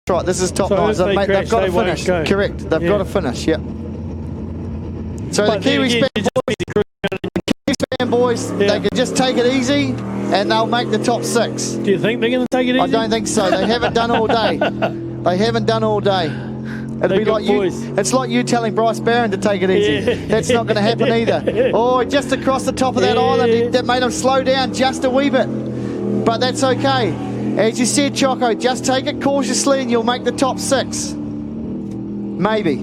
right. This is top So nine. if they crash, They've got to they won't finish. go. Correct. They've got to finish. Yep. So But the Kiwis fan boys, they can just take it easy, and they'll make the top 6. Do you think they're going to take it easy? I don't think so. They haven't done all day. They haven't done all day. It'll be like you. It's like you telling Bryce Barron to take it easy. Yeah. That's not going to happen either. Oh, just across the top of that island, that made him slow down just a wee bit. But that's okay. As you said, Choco, just take it cautiously and you'll make the top 6. Maybe.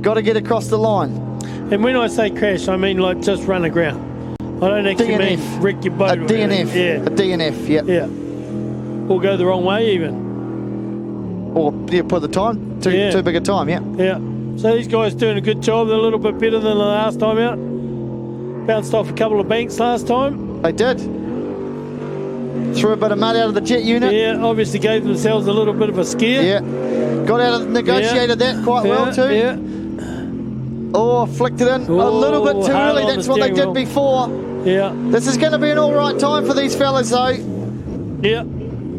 Got to get across the line. And when I say crash, I mean like just run aground. I don't actually mean wreck your boat. A DNF. Yeah. A DNF, yep. Yeah. Or go the wrong way even. Or put the time. Too big a time, yeah. Yeah. So these guys doing a good job. They're a little bit better than the last time out. Bounced off a couple of banks last time. They did. Threw a bit of mud out of the jet unit. Yeah, obviously gave themselves a little bit of a scare. Yeah. Got out of negotiated that quite well too. Yeah. Oh, flicked it in a little bit too early. That's what they did before. Yeah. This is going to be an all right time for these fellas though. Yeah.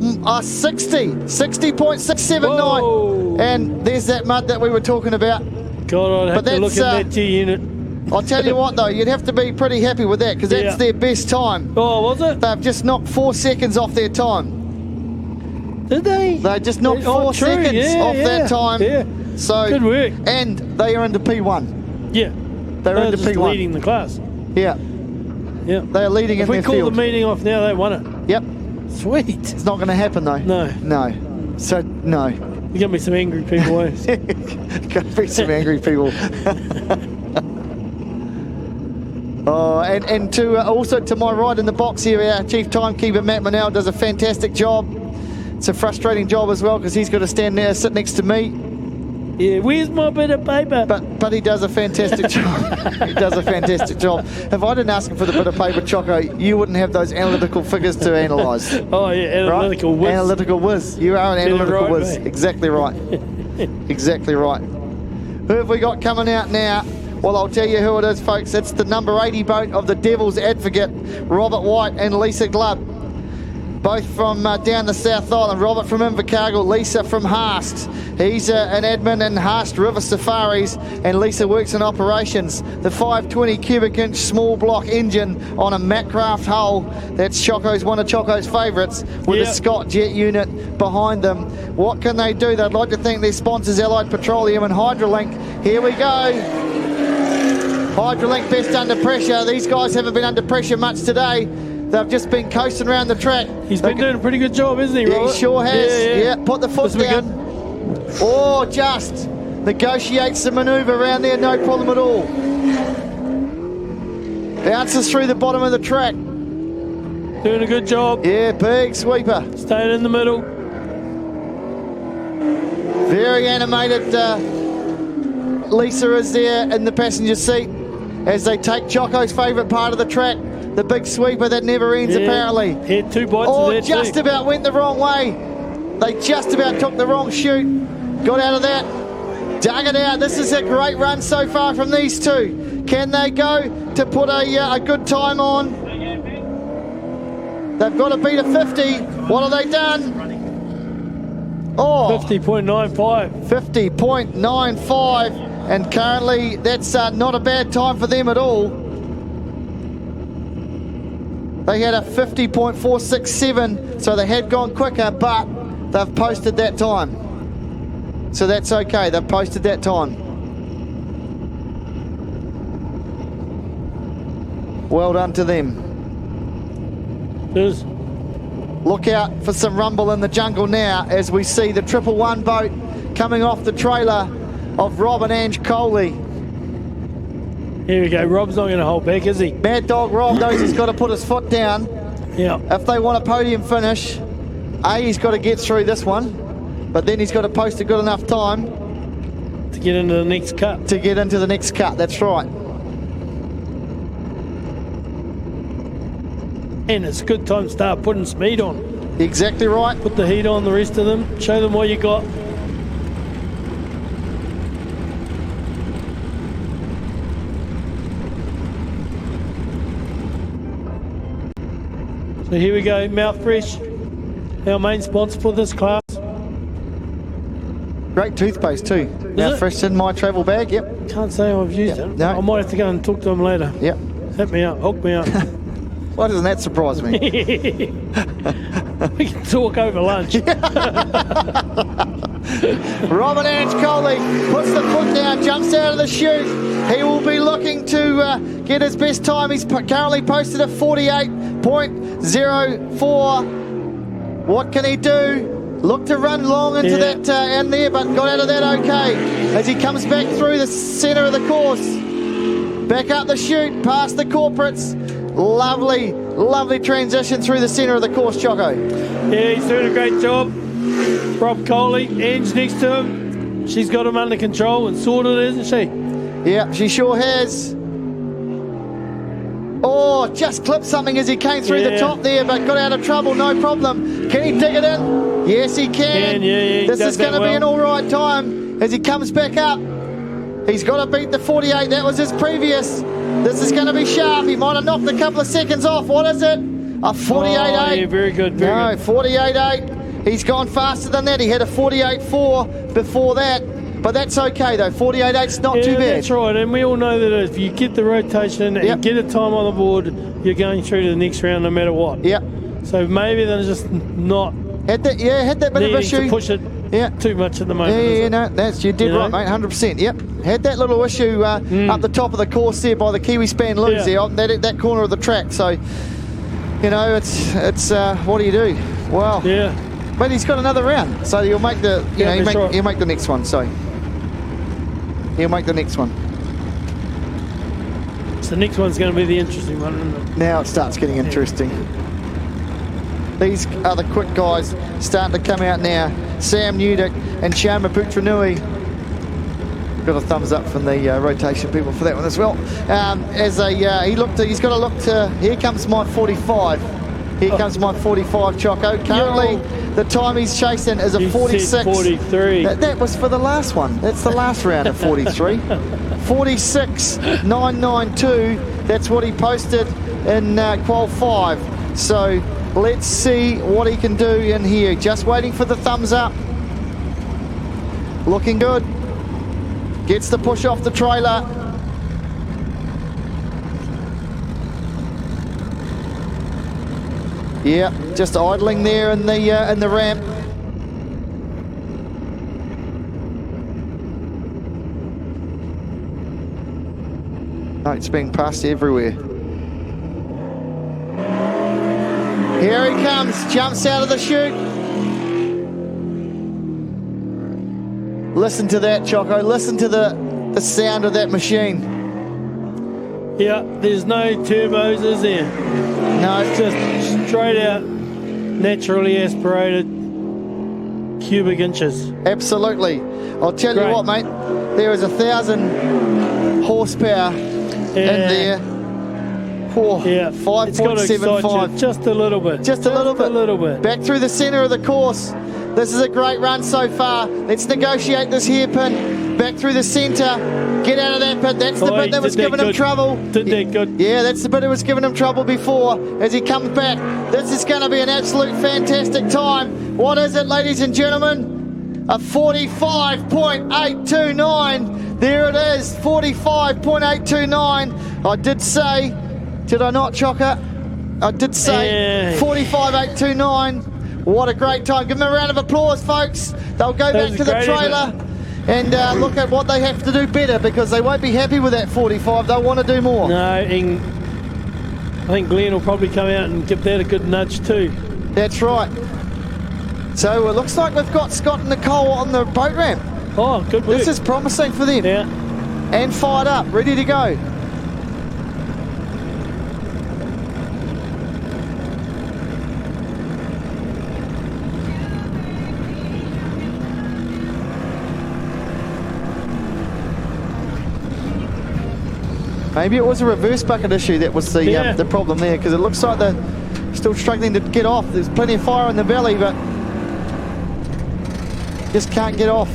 60.679. And there's that mud that we were talking about. God, I'd have to look at that G unit. I'll tell you what though, you'd have to be pretty happy with that because that's their best time. Oh, was it? They've just knocked 4 seconds off their time. Did they? They just knocked 4 seconds off that time. Yeah. So good work. And they are into P1. Yeah. They're into just P1. leading the class. Yeah. Yeah. They're leading in their field. If we call the meeting off now, they won it. Yep. Sweet. It's not going to happen though. No. No. So, no. There's going to be some angry people. Going to be some angry people. Oh, and to also to my right in the box here, our chief timekeeper Matt Monell does a fantastic job. It's a frustrating job as well because he's got to stand there, sit next to me. Yeah, where's my bit of paper? But he does a fantastic job. He does a fantastic job. If I didn't ask him for the bit of paper, Choco, you wouldn't have those analytical figures to analyse. Oh yeah, analytical whiz. Analytical whiz. You are an analytical whiz. Mate. Exactly right. Exactly right. Who have we got coming out now? Well, I'll tell you who it is, folks. It's the number 80 boat of the Devil's Advocate, Robert White and Lisa Glubb. Both from down the South Island. Robert from Invercargill, Lisa from Haast. He's an admin in Haast River Safaris, and Lisa works in operations. The 520 cubic inch small block engine on a Macraft hull. That's Choco's, one of Choco's favourites, with a Scott jet unit behind them. What can they do? They'd like to thank their sponsors, Allied Petroleum and Hydrolink. Here we go. Hydrolink best under pressure. These guys haven't been under pressure much today. They've just been coasting around the track. He's been doing a pretty good job, isn't he, Robert? He sure has. Yeah, put the foot down. Oh, just negotiates the manoeuvre around there, no problem at all. Bounces through the bottom of the track. Doing a good job. Yeah, big sweeper. Staying in the middle. Very animated. Lisa is there in the passenger seat as they take Choco's favourite part of the track. The big sweeper that never ends, apparently. Had 2 bites of that just about went the wrong way. They just about took the wrong chute. Got out of that. Dug it out. This is a great run so far from these two. Can they go to put a good time on? They've got to beat a 50. What have they done? Oh, 50.95. 50.95. And currently, that's not a bad time for them at all. They had a 50.467, so they had gone quicker, but they've posted that time. So that's okay, they've posted that time. Well done to them. Cheers. Look out for some rumble in the jungle now as we see the 111 boat coming off the trailer of Rob and Ange Coley. Here we go. Rob's not going to hold back, is he? Mad Dog Rob knows he's got to put his foot down. Yeah. If they want a podium finish, he's got to get through this one, but then he's got to post a good enough time to get into the next cut. To get into the next cut, that's right. And it's a good time to start putting speed on. Exactly right. Put the heat on the rest of them. Show them what you got. So here we go, Mouth Fresh, our main sponsor for this class. Great toothpaste too. Now it? fresh in my travel bag. Yep. Can't say I've used Yeah, it. no. I might have to go and talk to him later. Yep. Hit me up, hook me up. Why doesn't that surprise me? We can talk over lunch. Robert Ange Coley puts the foot down, jumps out of the chute. He will be looking to get his best time. He's currently posted a 48.04. What can he do? Look to run long into that end there, but got out of that okay. As he comes back through the centre of the course. Back up the chute, past the corporates. Lovely, lovely transition through the centre of the course, Choco. Yeah, he's doing a great job. Rob Coley, Ange next to him. She's got him under control and sorted, isn't she? Yeah, she sure has. Oh, just clipped something as he came through the top there, but got out of trouble, no problem. Can he dig it in? Yes, he can. Yeah, this is going to be an all right time as he comes back up. He's got to beat the 48. That was his previous. This is going to be sharp. He might have knocked a couple of seconds off. What is it? A 48.8. Oh, yeah, very good. Very good. 48.8. He's gone faster than that. He had a 48.4 before that. But that's okay, though. 48.8's not too bad. That's right. And we all know that if you get the rotation and get a time on the board, you're going through to the next round no matter what. Yep. So maybe they're just not had that bit of issue. To push it too much at the moment. No, you did right, mate, 100%. Yep, had that little issue up the top of the course there by the Kiwi span loose there, that corner of the track. So, it's what do you do? Well, but he's got another round, so you'll make the he'll make the next one. So he'll make the next one. So the next one's going to be the interesting one, isn't it? Now it starts getting interesting. These are the quick guys starting to come out now. Sam Newdick and Sharma Putranui. Got a thumbs up from the rotation people for that one as well. He's got to look to. Here comes my 45. Here comes my 45, Choco. Currently, the time he's chasing is a 46. 43. That was for the last one. That's the last round of 43. 46.992. That's what he posted in qual 5. So let's see what he can do in here. Just waiting for the thumbs up. Looking good. Gets the push off the trailer. Yeah, just idling there in the ramp. No, it's being passed everywhere. Here he comes, jumps out of the chute. Listen to that, Choco. Listen to the sound of that machine. Yeah, there's no turbos, is there? No. It's just straight out, naturally aspirated cubic inches. Absolutely. I'll tell you what, mate. There is 1,000 horsepower in there. Oh, 5.75. Just a little bit. Just a little bit. Back through the centre of the course. This is a great run so far. Let's negotiate this hairpin. Back through the centre. Get out of that pit. That's the bit that was giving him trouble. Did that good. Yeah, that's the bit that was giving him trouble before. As he comes back, this is going to be an absolute fantastic time. What is it, ladies and gentlemen? A 45.829. There it is, 45.829. I did say, did I not, Chocker? I did say 45.829. What a great time. Give them a round of applause, folks. They'll go back to the trailer and look at what they have to do better, because they won't be happy with that 45. They'll want to do more. No, I think Glenn will probably come out and give that a good nudge too. That's right. So it looks like we've got Scott and Nicole on the boat ramp. Oh, good work. This is promising for them. Yeah. And fired up, ready to go. Maybe it was a reverse bucket issue that was the problem there, because it looks like they're still struggling to get off. There's plenty of fire in the belly, but just can't get off.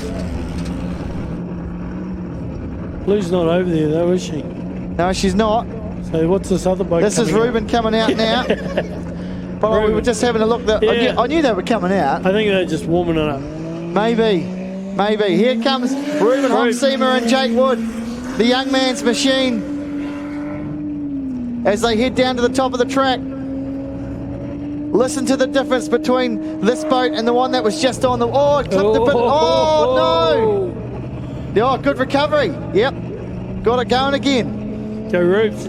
Lou's not over there though, is she? No, she's not. So what's this other boat? This is Ruben coming out now. Probably we were just having a look. I knew they were coming out. I think they're just warming it up. Maybe. Maybe. Here comes Ruben Hoxemer and Jake Wood, the young man's machine, as they head down to the top of the track. Listen to the difference between this boat and the one that was just on the... Oh, it clipped a bit. Oh, no. Oh, good recovery. Yep. Got it going again. Go Rubes.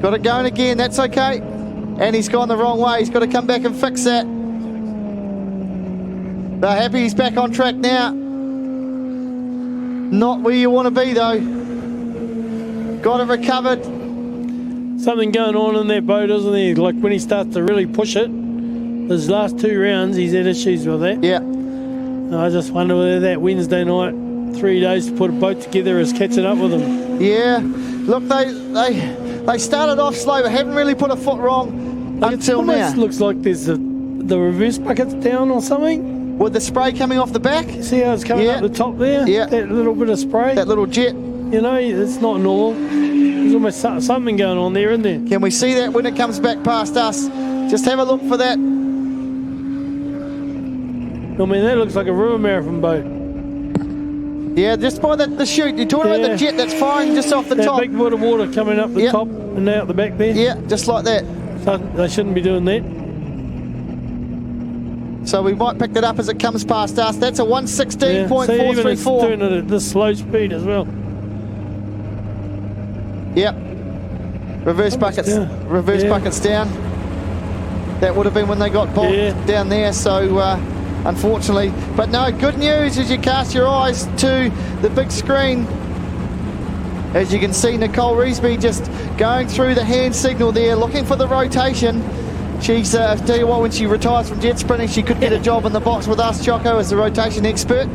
Got it going again. That's okay. And he's gone the wrong way. He's got to come back and fix that. They're happy he's back on track now. Not where you want to be, though. Got it recovered. Something going on in that boat, isn't there? Like when he starts to really push it, his last 2 rounds, he's had issues with that. Yeah. I just wonder whether that Wednesday night, 3 days to put a boat together, is catching up with him. Yeah. Look, they started off slow, but haven't really put a foot wrong until now. It looks like there's the reverse bucket's down or something. With the spray coming off the back? See how it's coming up the top there? Yeah. That little bit of spray? That little jet. You know, it's not normal. There's almost something going on there, isn't there? Can we see that when it comes back past us? Just have a look for that. I mean, that looks like a river marathon boat. Yeah, just by the chute. You're talking about the jet that's firing just off the top. That big bit of water coming up the top and out the back there. Yeah, just like that. So they shouldn't be doing that. So we might pick that up as it comes past us. That's a 116.434. Even it's doing it at this slow speed as well. Yep. Reverse buckets. Yeah. Reverse buckets down. That would have been when they got bogged down there. So unfortunately, but no, good news as you cast your eyes to the big screen. As you can see, Nicole Reesby just going through the hand signal there, looking for the rotation. She's, I'll tell you what, when she retires from jet sprinting, she could get a job in the box with us, Choco, as the rotation expert.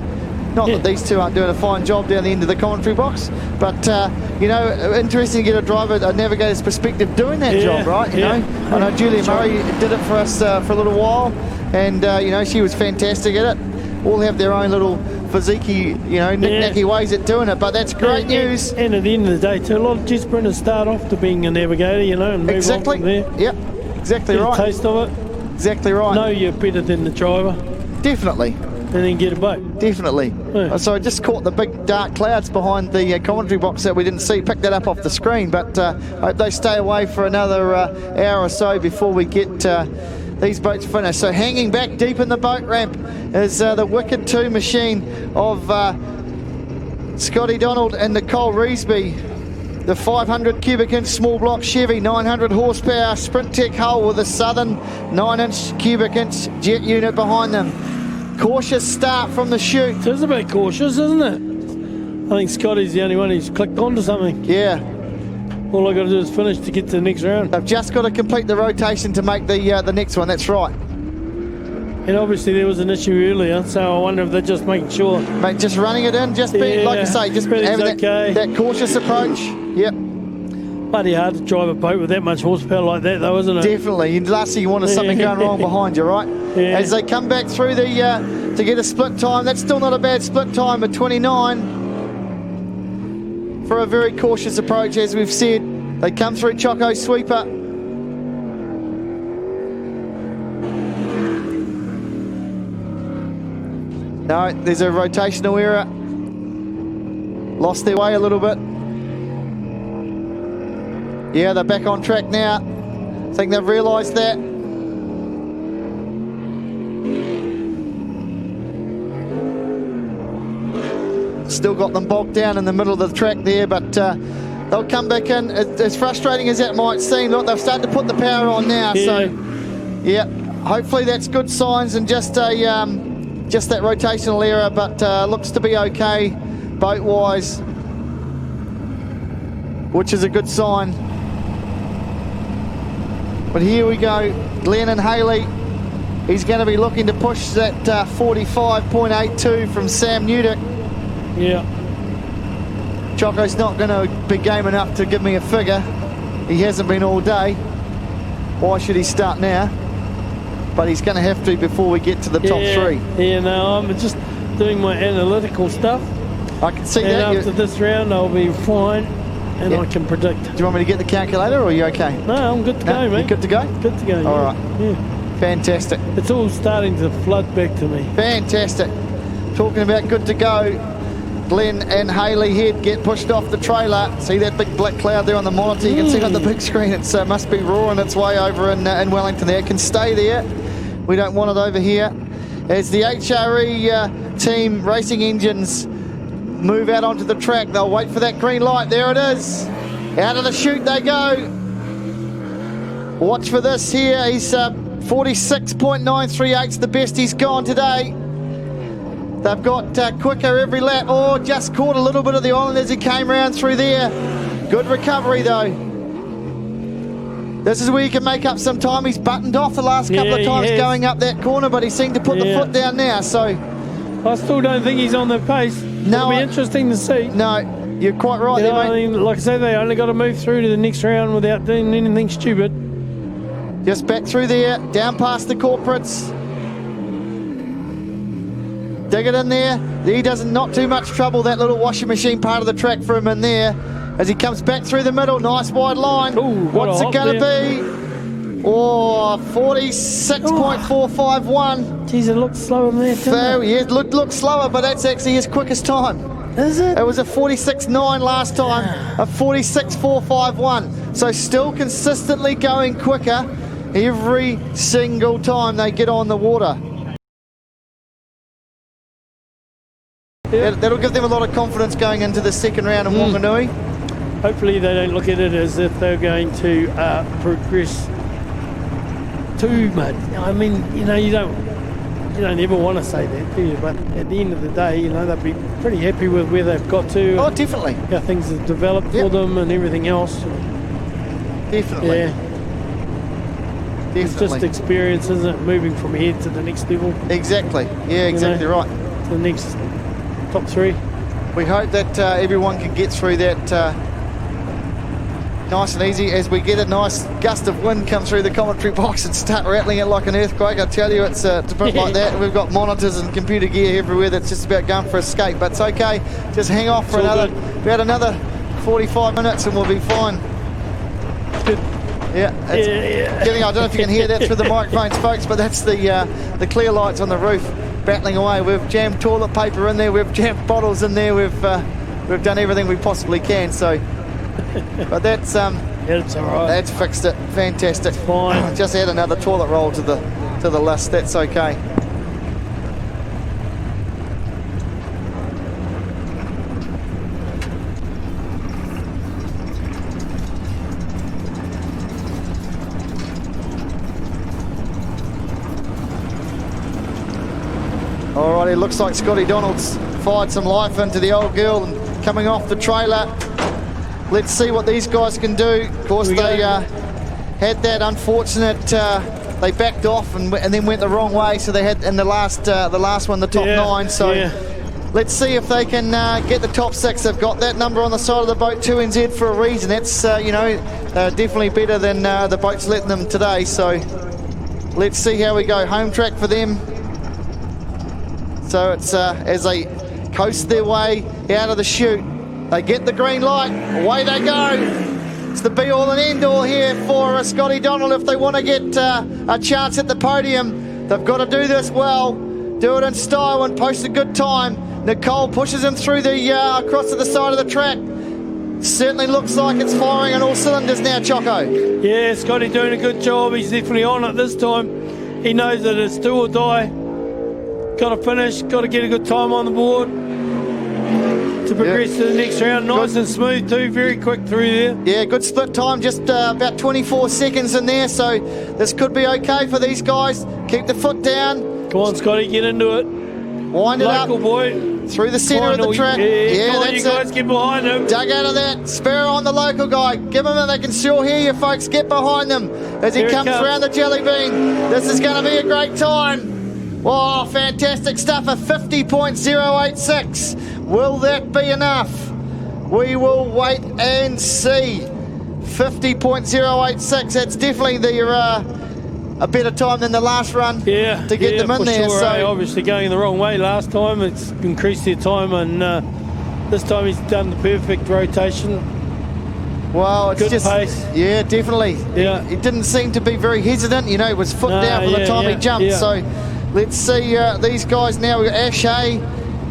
Not that these two aren't doing a fine job down the end of the commentary box, but, you know, interesting to get a navigator's perspective doing that job, right? You know, I know Julia Murray did it for us for a little while, and, you know, she was fantastic at it. All have their own little physique, you know, knick-knacky ways at doing it, but that's great news. And at the end of the day, too, a lot of jet sprinters start off to being a navigator, you know, and move on from there. Yep, exactly Get right. a taste of it. Exactly right. Know you're better than the driver. Definitely. And then get a boat. Definitely. Yeah. So I just caught the big dark clouds behind the commentary box that we didn't see. Picked that up off the screen, but I hope they stay away for another hour or so before we get these boats finished. So hanging back deep in the boat ramp is the Wicked 2 machine of Scotty Donald and Nicole Reesby. The 500 cubic inch small block Chevy 900 horsepower Sprint Tech hull with a Southern 9-inch cubic inch jet unit behind them. Cautious start from the chute. It is a bit cautious, isn't it? I think Scotty's the only one who's clicked onto something. Yeah. All I got to do is finish to get to the next round. They've just got to complete the rotation to make the next one. That's right. And obviously there was an issue earlier, so I wonder if they're just making sure. Mate, just running it in, just be like you say, just having that cautious approach. Yep. Bloody hard to drive a boat with that much horsepower like that, though, isn't it? Definitely. And last thing you want is something going wrong behind you, right? Yeah. As they come back through the to get a split time, that's still not a bad split time at 29 for a very cautious approach, as we've said. They come through Choco Sweeper. No, there's a rotational error. Lost their way a little bit. Yeah, they're back on track now. I think they've realised that. Still got them bogged down in the middle of the track there, but they'll come back in. As frustrating as that might seem, look, they've started to put the power on now. Yeah. So, yeah, hopefully that's good signs and just a just that rotational error, but looks to be okay boat-wise, which is a good sign. But here we go, Glenn and Haley. He's going to be looking to push that 45.82 from Sam Newdick. Yeah. Choco's not going to be game enough to give me a figure. He hasn't been all day. Why should he start now? But he's going to have to before we get to the top three. Yeah, no, I'm just doing my analytical stuff. I can see and that. After this round, I'll be fine, and I can predict. Do you want me to get the calculator, or are you okay? No, I'm good to go, mate. You good to go? Good to go. All right. Yeah. Fantastic. It's all starting to flood back to me. Fantastic. talking about good to go. Glenn and Haley Head get pushed off the trailer. See that big black cloud there on the monitor? You can see on the big screen. It must be roaring its way over in Wellington there. It can stay there. We don't want it over here. As the HRE team racing engines move out onto the track, they'll wait for that green light. There it is. Out of the chute they go. Watch for this here. He's 46.938's the best he's gone today. They've got quicker every lap. Oh, just caught a little bit of the island as he came round through there. Good recovery, though. This is where you can make up some time. He's buttoned off the last couple of times going up that corner, but he seemed to put the foot down now. So I still don't think he's on the pace. No, it'll be interesting to see. No, you're quite right there, mate. I mean, like I say, they only got to move through to the next round without doing anything stupid. Just back through there, down past the corporates. Dig it in there. He doesn't, not too much trouble, that little washing machine part of the track for him in there. As he comes back through the middle, nice wide line. Ooh, what's it going to be? Oh, 46.451. Geez, it looked slower than that, So, yeah, it looked slower, but that's actually his quickest time. Is it? It was a 46.9 last time, a 46.451. So still consistently going quicker every single time they get on the water. That'll give them a lot of confidence going into the second round in Wanganui. Hopefully they don't look at it as if they're going to progress too much. I mean, you don't ever want to say that, do you? But at the end of the day, they'll be pretty happy with where they've got to. Oh, definitely. How things have developed for them and everything else. Definitely. Yeah. Definitely. It's just experience, isn't it? Moving from here to the next level. Exactly. Yeah, exactly right. To the next top three. We hope that everyone can get through that nice and easy as we get a nice gust of wind come through the commentary box and start rattling it like an earthquake. I tell you, it's a bit like that. We've got monitors and computer gear everywhere that's just about going for a skate, but it's okay. Just hang off for about another 45 minutes and we'll be fine. Good. Yeah, getting, I don't know if you can hear that through the microphones, folks, but that's the clear lights on the roof battling away. We've jammed toilet paper in there, we've jammed bottles in there, we've done everything we possibly can. So, but that's it's all right. That's fixed it. Fantastic. It's fine. Just add another toilet roll to the list. That's okay. Alrighty, looks like Scotty Donald's fired some life into the old girl and coming off the trailer. Let's see what these guys can do. Of course, they had that unfortunate. They backed off and then went the wrong way. So they had in the last one, the top 9. So let's see if they can get the top 6. They've got that number on the side of the boat, 2NZ, for a reason. That's definitely better than the boats letting them today. So let's see how we go. Home track for them. So it's as they coast their way out of the chute, they get the green light, away they go. It's the be-all and end-all here for Scotty Donald if they want to get a chance at the podium. They've got to do this well, do it in style and post a good time. Nicole pushes him through the across to the side of the track. Certainly looks like it's firing on all cylinders now, Choco. Yeah, Scotty doing a good job. He's definitely on it this time. He knows that it's do or die. Got to finish, got to get a good time on the board to progress to the next round. Nice and smooth too, very quick through there. Yeah, good split time, just about 24 seconds in there, so this could be okay for these guys. Keep the foot down. Come on, Scotty, get into it. Wind it Local up. Boy. Through the centre of the track. Yeah, come on, that's you guys get behind him. Dug out of that. Sparrow on the local guy. Give him they can sure hear you, folks. Get behind them as he comes around the jelly bean. This is going to be a great time. Oh, fantastic stuff, a 50.086. Will that be enough? We will wait and see. 50.086, that's definitely a better time than the last run to get them in there. Sure, so obviously going the wrong way last time, it's increased their time, and this time he's done the perfect rotation. Well, it's good pace. Yeah, definitely. Yeah. He didn't seem to be very hesitant, he was foot down from the time he jumped. So let's see these guys now. We've got Ashay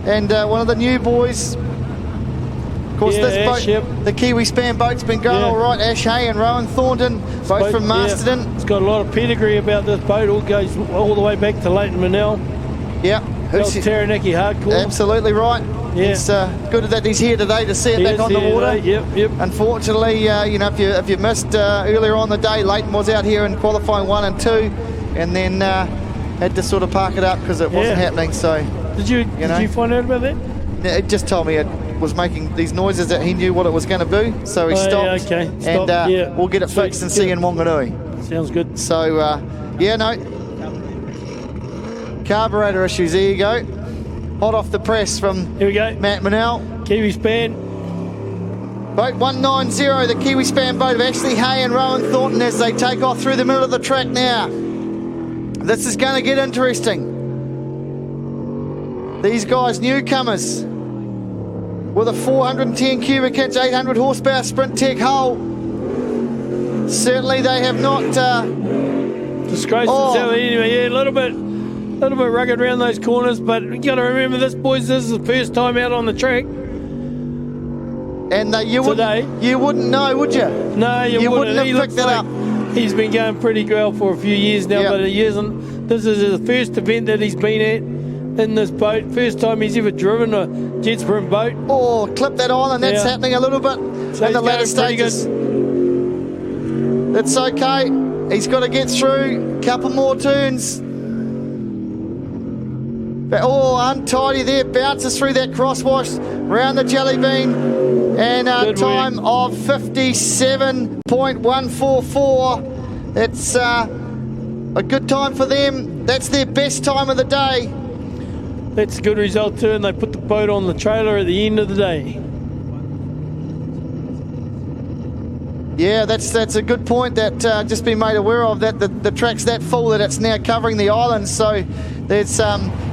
and one of the new boys. Of course, Yeah, this Ash, boat, yep. the Kiwi Span boat's been going all right. Ash Hay and Rowan Thornton, both from Masterton. Yeah. It's got a lot of pedigree about this boat. All goes all the way back to Leighton Manel. Yeah. Taranaki hardcore. Absolutely right. Yeah. It's good that he's here today to see it back on the water. Yep. Unfortunately, if you missed earlier on the day, Leighton was out here in qualifying 1 and 2, and then had to sort of park it up because it wasn't happening. So did you find out about that? It just told me it was making these noises that he knew what it was going to do, so he stopped. Yeah, okay. And we'll get it fixed and see you in Wanganui. Sounds good. So carburetor issues. There you go. Hot off the press from Here we go. Matt Manel. Kiwi Span. Boat 190, the Kiwi Span boat of Ashley Hay and Rowan Thornton as they take off through the middle of the track now. This is going to get interesting. These guys, newcomers, with a 410 cubic inch, 800 horsepower Sprint Tech hull. Certainly they have not... disgraced themselves anyway. Yeah, a little bit rugged around those corners, but you got to remember this, boys, this is the first time out on the track. And you wouldn't know, would you? No, you wouldn't have picked that up. He's been going pretty well for a few years now, but he isn't. This is the first event that he's been at in this boat. First time he's ever driven a jet sprint boat. Oh, clip that island. That's happening a little bit so in the latter stages. It's okay. He's got to get through a couple more turns. But, untidy there. Bounces through that crosswash round the jelly bean. And a time of 57.144. It's a good time for them. That's their best time of the day. That's a good result too, and they put the boat on the trailer at the end of the day. Yeah, that's a good point that just been made aware of, that the track's that full that it's now covering the island. So there's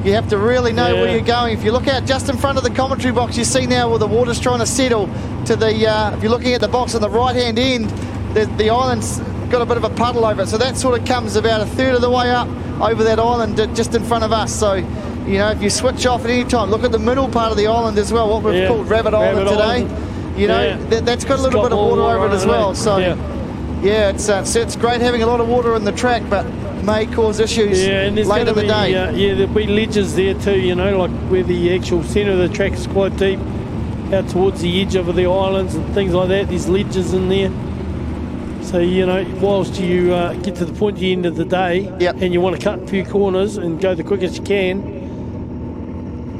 you have to really know where you're going. If you look out just in front of the commentary box, you see now where the water's trying to settle to the if you're looking at the box on the right hand end, the island's got a bit of a puddle over it. So that sort of comes about a third of the way up over that island just in front of us. So if you switch off at any time, look at the middle part of the island as well, what we've called Rabbit Island today. That's got a little bit of water over it as well. So it's great having a lot of water in the track, but may cause issues and late in the day. There'll be ledges there too, like where the actual centre of the track is quite deep, out towards the edge of the islands and things like that. There's ledges in there. So, whilst you get to the pointy end of the day and you want to cut a few corners and go the quickest you can,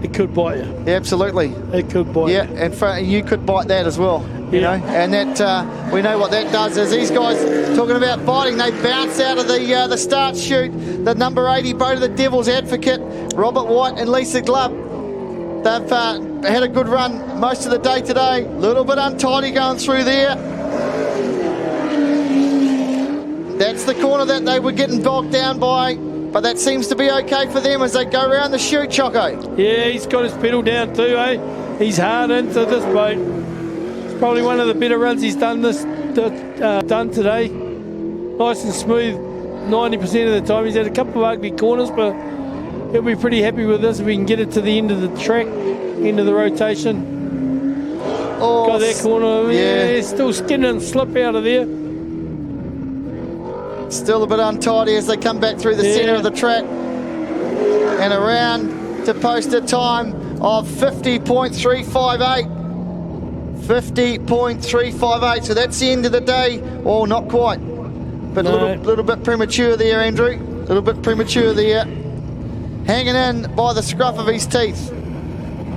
it could bite you. Yeah, absolutely. It could bite you. Yeah, and you could bite that as well, you know. And that we know what that does is these guys, talking about biting, they bounce out of the start chute. The number 80 boat of the Devil's Advocate, Robert White and Lisa Glubb. They've had a good run most of the day today. A little bit untidy going through there. That's the corner that they were getting bogged down by. But that seems to be okay for them as they go around the chute, Choco. Yeah, he's got his pedal down too, eh? He's hard into this boat. It's probably one of the better runs he's done done today. Nice and smooth 90% of the time. He's had a couple of ugly corners, but he'll be pretty happy with this if we can get it to the end of the track, end of the rotation. Got that corner. Yeah, still skin and slip out of there. Still a bit untidy as they come back through the centre of the track and around to post a time of 50.358. 50.358. So that's the end of the day. Oh, not quite. But a little bit premature there, Andrew. A little bit premature there. Hanging in by the scruff of his teeth.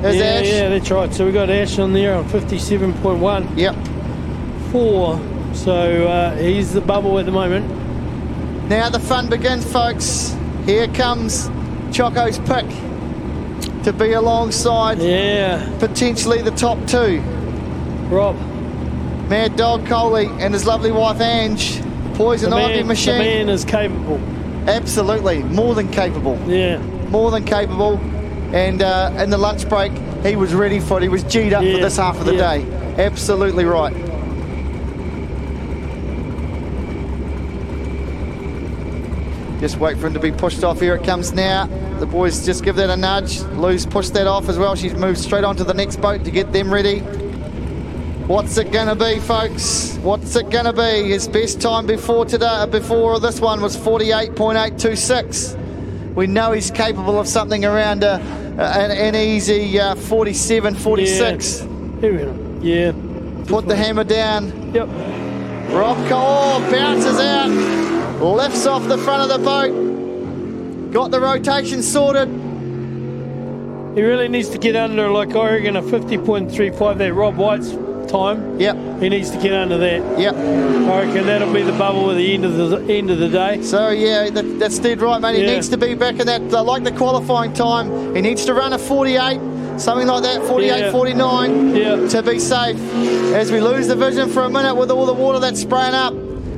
There's Ash. Yeah, that's right. So we got Ash on there on 57.1. Yep. 4. So he's the bubble at the moment. Now the fun begins, folks. Here comes Choco's pick to be alongside potentially the top two. Rob. Mad Dog Coley and his lovely wife Ange. Poison Ivy Machine. The man is capable. Absolutely. More than capable. Yeah. More than capable. And in the lunch break, he was ready for it. He was G'd up for this half of the day. Absolutely right. Just wait for him to be pushed off. Here it comes now. The boys just give that a nudge. Lou's pushed that off as well. She's moved straight on to the next boat to get them ready. What's it gonna be, folks? What's it gonna be? His best time before today, before this one, was 48.826. We know he's capable of something around an easy 47, 46. Yeah. Put the hammer down. Yep. Rob Cole bounces out, lifts off the front of the boat, got the rotation sorted. He really needs to get under, like I reckon, a 50.35, that Rob White's time. Yep. He needs to get under that. Yep. I reckon that'll be the bubble at the end of the day. So yeah, that's dead right, mate. He needs to be back in that, like the qualifying time. He needs to run a 48, something like that, 48, 49, to be safe. As we lose the vision for a minute with all the water that's spraying up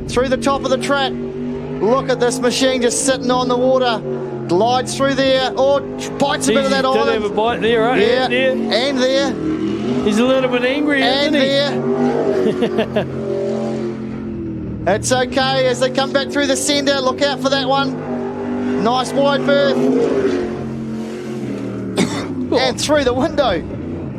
through the top of the track. Look at this machine just sitting on the water. Glides through there, or bites a bit of that island. Did have a bite there, right? Yeah, and there. He's a little bit angry, isn't he? It's okay as they come back through the centre. Look out for that one. Nice wide berth. And through the window.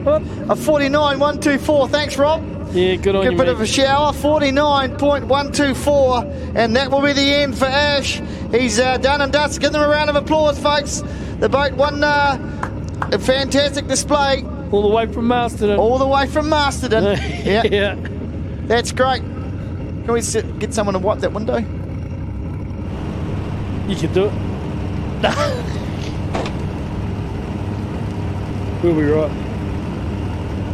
A 49.124. Thanks, Rob. Yeah, good on you, Good bit of a shower. 49.124. And that will be the end for Ash. He's done and dusted. Give them a round of applause, folks. The boat won a fantastic display. All the way from Masterton. All the way from Masterton. Yeah. That's great. Can we get someone to wipe that window? You can do it. We'll be right.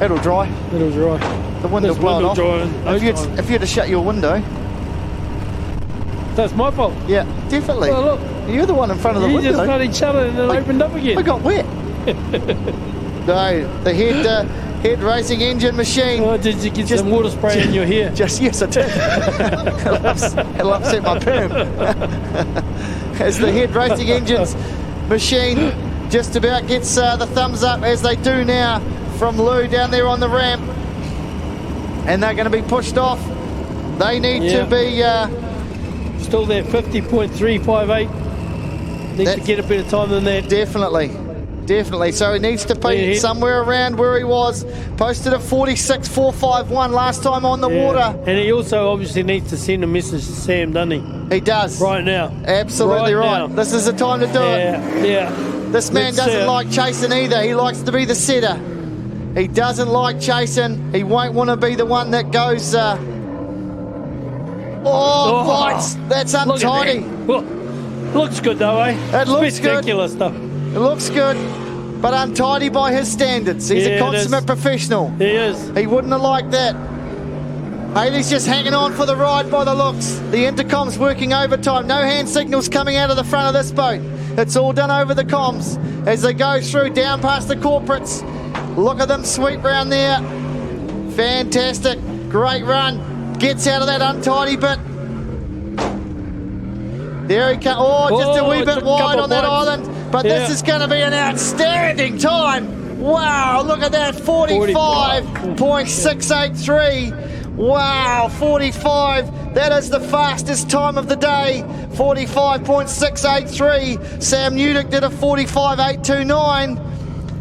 It'll dry. It'll dry. The window will blow off. If you had to shut your window. That's my fault. Yeah, definitely. Oh, look. You're the one in front of the window. You just bloody shut it and it opened up again. I got wet. No, the head racing engine machine. Oh, did you get some water spray in your hair? Yes, I did. It'll upset my perm. As the head racing engines machine just about gets the thumbs up, as they do now, from Lou down there on the ramp. And they're going to be pushed off. They need to be... still there, 50.358. Needs to get a bit of time than that. Definitely. So he needs to be somewhere around where he was. Posted at 46.451 last time on the water. And he also obviously needs to send a message to Sam, doesn't he? He does. Right now. Absolutely right. This is the time to do it. Yeah. This man doesn't like chasing either. He likes to be the setter. He doesn't like chasing. He won't want to be the one that goes... bites. That's untidy. Looks good though, eh? It looks spectacular stuff. It looks good, but untidy by his standards. He's a consummate professional. He is. He wouldn't have liked that. Haley's just hanging on for the ride by the looks. The intercom's working overtime. No hand signals coming out of the front of this boat. It's all done over the comms as they go through down past the corporates. Look at them sweep round there. Fantastic. Great run. Gets out of that untidy bit. There he comes. Just a wee bit wide on that island. But this is going to be an outstanding time. Wow, look at that. 45.683. Wow, 45. That is the fastest time of the day. 45.683. Sam Newdick did a 45.829.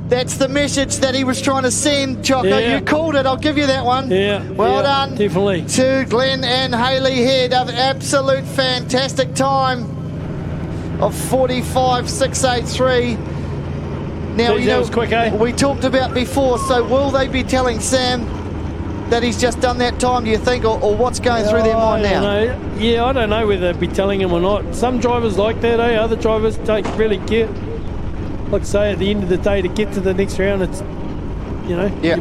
That's the message that he was trying to send, Choco. You called it. I'll give you that one. Well done. Definitely. To Glenn and Haley Head. An absolute fantastic time of 45.683. Now, that was quick, eh? We talked about before, so will they be telling Sam that he's just done that time, do you think, or what's going through their mind now? I don't know whether they'd be telling him or not. Some drivers like that, eh? Other drivers don't really care. Like I say, at the end of the day, to get to the next round, it's,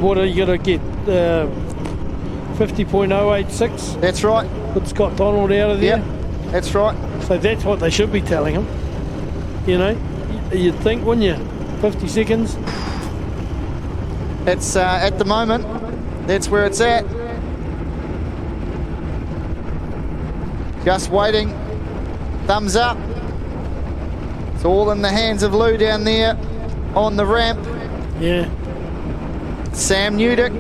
what you got to get 50.086. That's right. Put Scott Donald out of there. Yep, that's right. So that's what they should be telling him. You'd think, wouldn't you? 50 seconds. It's at the moment, that's where it's at. Just waiting. Thumbs up. It's all in the hands of Lou down there on the ramp. Yeah. Sam Newdick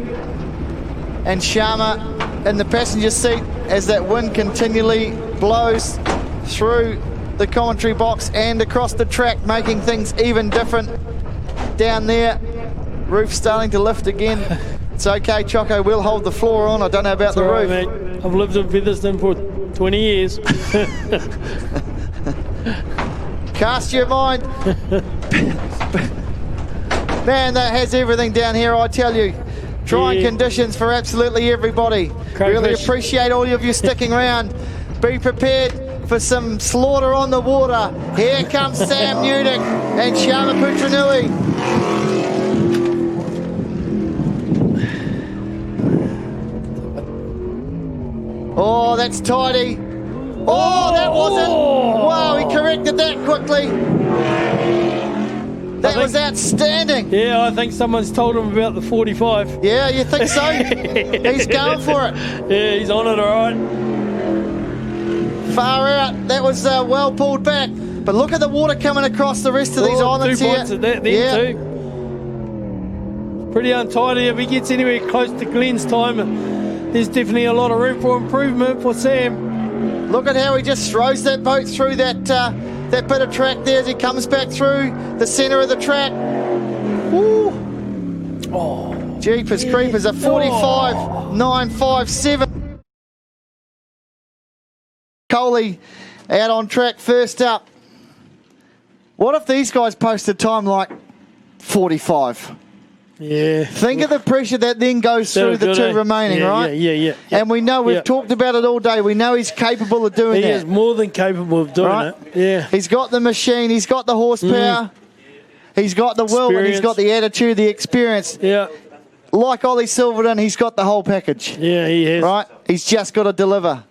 and Sharma in the passenger seat as that wind continually blows through the commentary box and across the track, making things even different down there. Roof starting to lift again. It's okay, Choco, we'll hold the floor on. I don't know about the roof. Mate. I've lived in Featherston for 20 years. Cast your mind. Man, that has everything down here, I tell you. Trying conditions for absolutely everybody. Really appreciate all of you sticking around. Be prepared for some slaughter on the water. Here comes Sam Newdick and Sharma Putranui. Oh, that's tidy. Oh, that wasn't. Wow, he corrected that quickly. That was outstanding. Yeah, I think someone's told him about the 45. Yeah, you think so? He's going for it. Yeah, he's on it, all right. Far out. That was well pulled back. But look at the water coming across the rest of these islands 2 here. points at that there too. Pretty untidy. If he gets anywhere close to Glenn's time, there's definitely a lot of room for improvement for Sam. Look at how he just throws that boat through that bit of track there as he comes back through the centre of the track. Woo. Oh, Jeepers creepers, a 45.957. Coley out on track first up. What if these guys post a time like 45? Yeah. Think of the pressure that then goes through the two remaining, right? Yeah. And we know, we've talked about it all day, we know he's capable of doing that. He is more than capable of doing it. Yeah. He's got the machine, he's got the horsepower, he's got the will, and he's got the attitude, the experience. Yeah. Like Ollie Silverton, he's got the whole package. Yeah, he has. Right? He's just got to deliver.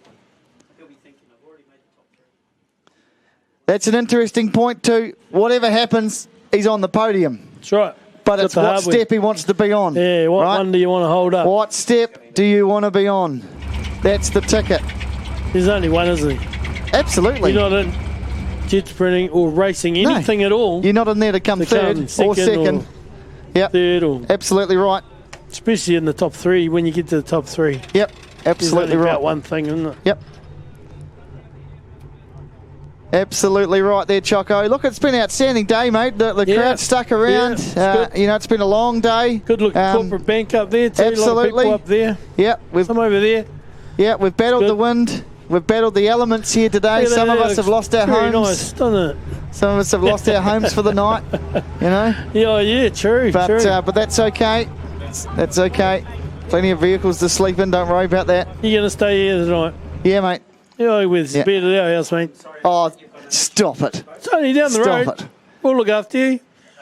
That's an interesting point too. Whatever happens, he's on the podium. That's right. But it's what step he wants to be on. Yeah, what one do you want to hold up? What step do you want to be on? That's the ticket. There's only one, isn't he? Absolutely. You're not in jet sprinting or racing anything at all. You're not in there to come third or second. Yep. Third or absolutely right. Especially in the top three, when you get to the top three. Yep, absolutely right. About one thing, isn't it? Yep. Absolutely right there, Choco. Look, it's been an outstanding day, mate. The crowd stuck around. You know, it's been a long day. Good looking corporate bank up there too. Absolutely. A lot of people up there. Yep. Some over there. Yeah, we've battled the wind. We've battled the elements here today. Some of us have lost our homes. Nice, doesn't it? Some of us have lost our homes for the night. You know. Yeah, true. But that's okay. That's okay. Plenty of vehicles to sleep in. Don't worry about that. You're gonna stay here tonight? Yeah, mate. Yeah, with bed at our house, mate. Oh, stop it. It's only down the road. Stop it. We'll look after you.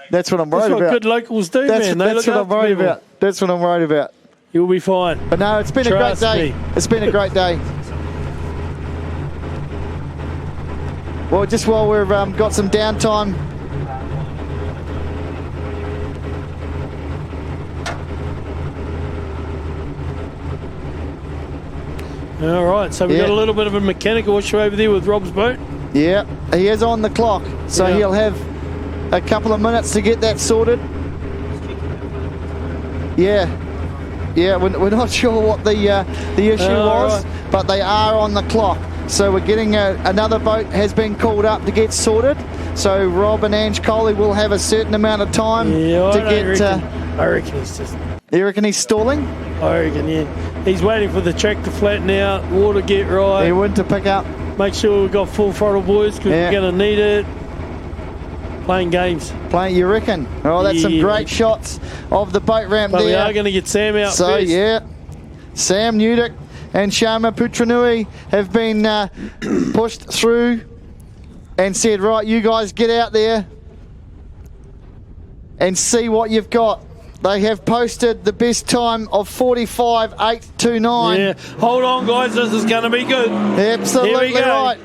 That's what I'm worried about. That's what good locals do, man. That's what I'm worried about. That's what I'm worried about. You'll be fine. But no, it's been a great day. It's been a great day. Well, just while we've got some downtime. All right, so we've got a little bit of a mechanical issue over there with Rob's boat. Yeah, he is on the clock, so he'll have a couple of minutes to get that sorted. Yeah, we're not sure what the issue was, but they are on the clock. So we're getting another boat has been called up to get sorted. So Rob and Ange Coley will have a certain amount of time to get. I reckon he's just. You reckon he's stalling? I reckon, yeah. He's waiting for the track to flatten out, water get right. He went to pick up. Make sure we've got full throttle, boys, because we're going to need it. Playing games. You reckon? Oh, that's some great shots of the boat ramp there. We are going to get Sam out first. Sam Newdick and Sharma Putranui have been pushed through and said, right, you guys get out there and see what you've got. They have posted the best time of 45.829. Yeah, hold on, guys. This is going to be good. Absolutely right.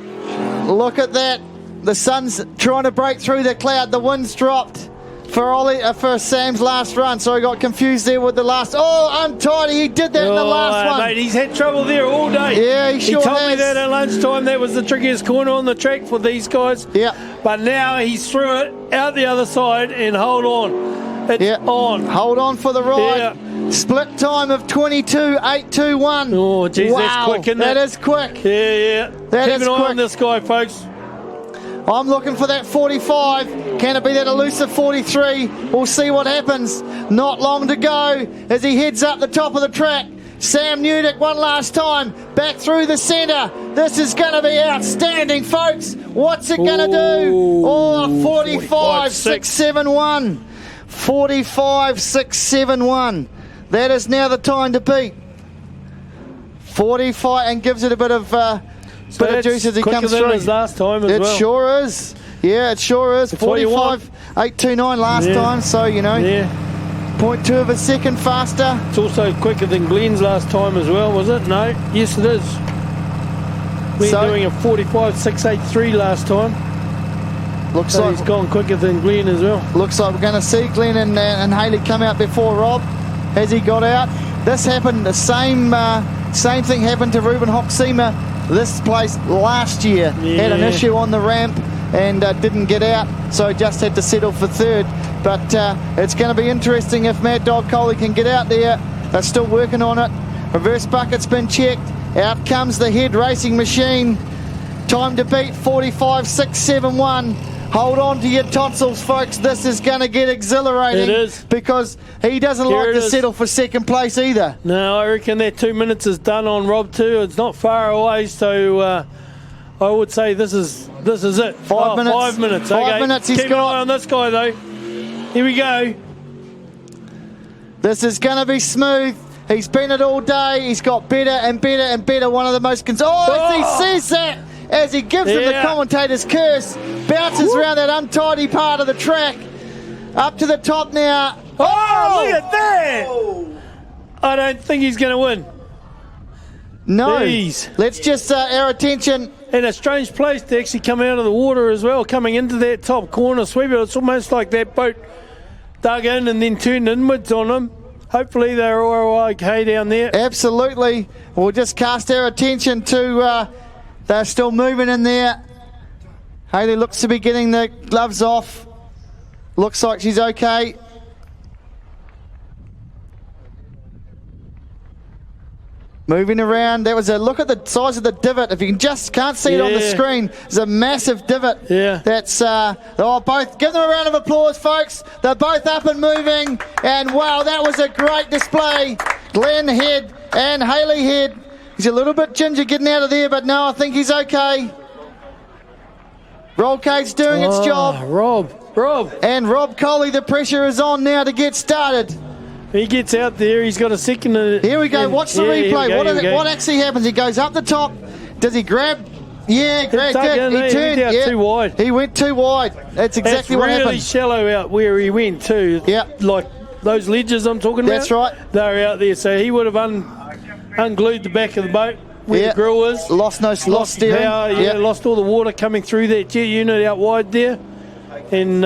Look at that. The sun's trying to break through the cloud. The wind's dropped for Sam's last run. So he got confused there with the last. Oh, untidy. He did that in the last one. Mate, he's had trouble there all day. Yeah, he sure has. He told me that at lunchtime. That was the trickiest corner on the track for these guys. Yeah. But now he's through it out the other side and hold on. It's on. Hold on for the ride. Yeah. Split time of 22.821. Oh, geez, that's quick, isn't it? That is quick. Yeah. Keep an eye on this guy, folks. I'm looking for that 45. Can it be that elusive 43? We'll see what happens. Not long to go as he heads up the top of the track. Sam Newdick one last time, back through the centre. This is going to be outstanding, folks. What's it going to do? Oh, 45.671. 45.671. That is now the time to beat. 45 and gives it a bit of juice as he comes through. His last time as well. It sure is. Yeah, it sure is. 45.829 last time, so, you know. Yeah. 0.2 of a second faster. It's also quicker than Glenn's last time as well, was it? No? Yes, it is. We're doing a 45.683 last time. Looks so like he's gone quicker than Glenn as well. Looks like we're going to see Glenn and Haley come out before Rob. Has he got out? This happened, the same thing happened to Ruben Hoxima this place last year. Yeah. Had an issue on the ramp and didn't get out, so just had to settle for third. But it's going to be interesting if Mad Dog Coley can get out there. They're still working on it. Reverse bucket's been checked. Out comes the head racing machine. Time to beat 45.671. Hold on to your tonsils, folks. This is going to get exhilarating. It is. Because he doesn't like to settle for second place either. No, I reckon that 2 minutes is done on Rob too. It's not far away, so I would say this is it. 5 minutes. 5 minutes. 5 minutes he's Keep an eye on this guy though. Here we go. This is going to be smooth. He's been it all day. He's got better and better and better. One of the most... As he says that, as he gives him the commentator's curse, bounces around that untidy part of the track. Up to the top now. Oh, look at that. I don't think he's going to win. No. Jeez. Let's just our attention. In a strange place to actually come out of the water as well, coming into that top corner sweeper. It's almost like that boat dug in and then turned inwards on them. Hopefully they're all okay down there. Absolutely. We'll just cast our attention to they're still moving in there. Haley looks to be getting the gloves off. Looks like she's okay. Moving around. That was a look at the size of the divot. If you can't see it on the screen, it's a massive divot. Yeah. That's both. Give them a round of applause, folks. They're both up and moving. And wow, that was a great display. Glenn Head and Haley Head. He's a little bit ginger getting out of there, but no, I think he's okay. Roll cage's doing its job. Rob. And Rob Coley, the pressure is on now to get started. He gets out there, he's got a second. Here we go, watch the replay. What actually happens? He goes up the top. Does he grab? Yeah, he turned. Too wide. He went too wide. That's exactly what happened. Really shallow out where he went too. Yeah. Like those ledges I'm talking about. That's right. They're out there, so he would have unglued the back of the boat where the grill is. Lost steering. Power, lost all the water coming through that jet unit out wide there. And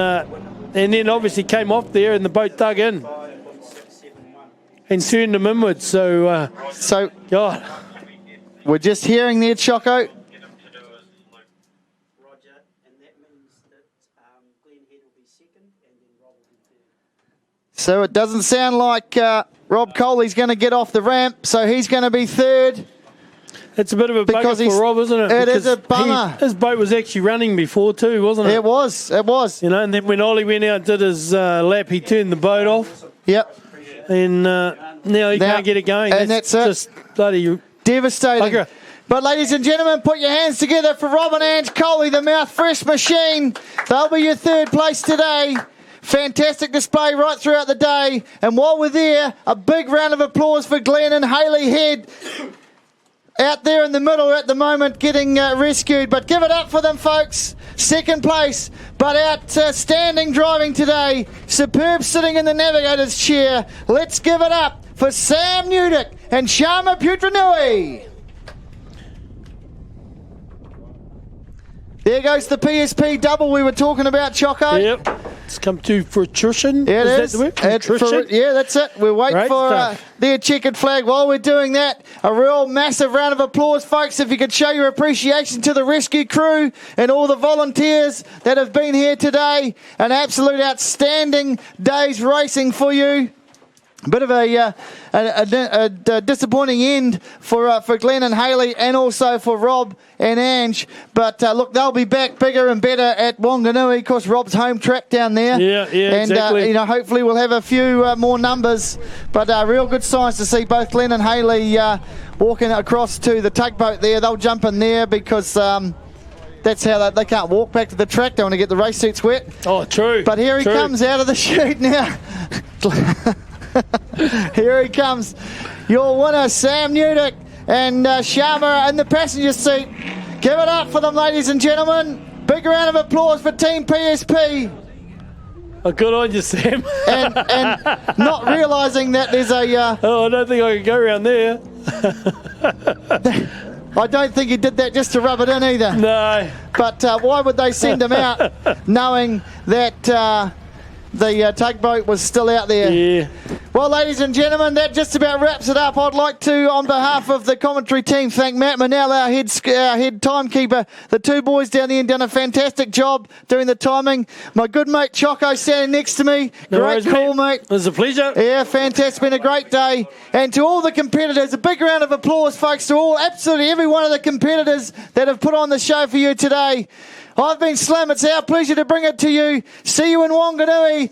then obviously came off there and the boat dug in. And turned them inwards, so God. We're just hearing there, Choco. So it doesn't sound like Rob Coley's going to get off the ramp, so he's going to be third. It's a bit of a bugger for Rob, isn't it? It is a bummer. His boat was actually running before too, wasn't it? It was. You know, and then when Ollie went out and did his lap, he turned the boat off. Yep. And now he can't get it going. And that's it. Just bloody devastating. Bugger. But ladies and gentlemen, put your hands together for Rob and Ange Coley, the Mouth Fresh Machine. They'll be your third place today. Fantastic display right throughout the day. And while we're there, a big round of applause for Glenn and Haley Head. Out there in the middle at the moment getting rescued. But give it up for them, folks. Second place, but outstanding driving today. Superb sitting in the navigator's chair. Let's give it up for Sam Newdick and Sharma Putranui. There goes the PSP double we were talking about, Choco. Yep. It's come to fruition. Yeah, it is. That the word? Yeah, that's it. We're waiting for their checkered flag. While we're doing that, a real massive round of applause, folks, if you could show your appreciation to the rescue crew and all the volunteers that have been here today. An absolute outstanding day's racing for you. Bit of a disappointing end for Glenn and Haley, and also for Rob and Ange. But look, they'll be back bigger and better at Wanganui. Of course, Rob's home track down there. Yeah, and, exactly. Hopefully we'll have a few more numbers. But real good signs to see both Glenn and Haley walking across to the tugboat there. They'll jump in there because that's how they can't walk back to the track. They want to get the race suits wet. Oh, true. But here he comes out of the chute now. Here he comes, your winner, Sam Newdick, and Sharma in the passenger seat. Give it up for them, ladies and gentlemen. Big round of applause for Team PSP. Oh, good on you, Sam. and not realising that there's a... I don't think I can go around there. I don't think he did that just to rub it in either. No. But why would they send him out knowing that the tugboat was still out there? Yeah. Well, ladies and gentlemen, that just about wraps it up. I'd like to, on behalf of the commentary team, thank Matt Manell, our head timekeeper. The two boys down there done a fantastic job doing the timing. My good mate Choco standing next to me. Great call, mate. It was a pleasure. Yeah, fantastic. It's been a great day. And to all the competitors, a big round of applause, folks, to absolutely every one of the competitors that have put on the show for you today. I've been Slim. It's our pleasure to bring it to you. See you in Wanganui.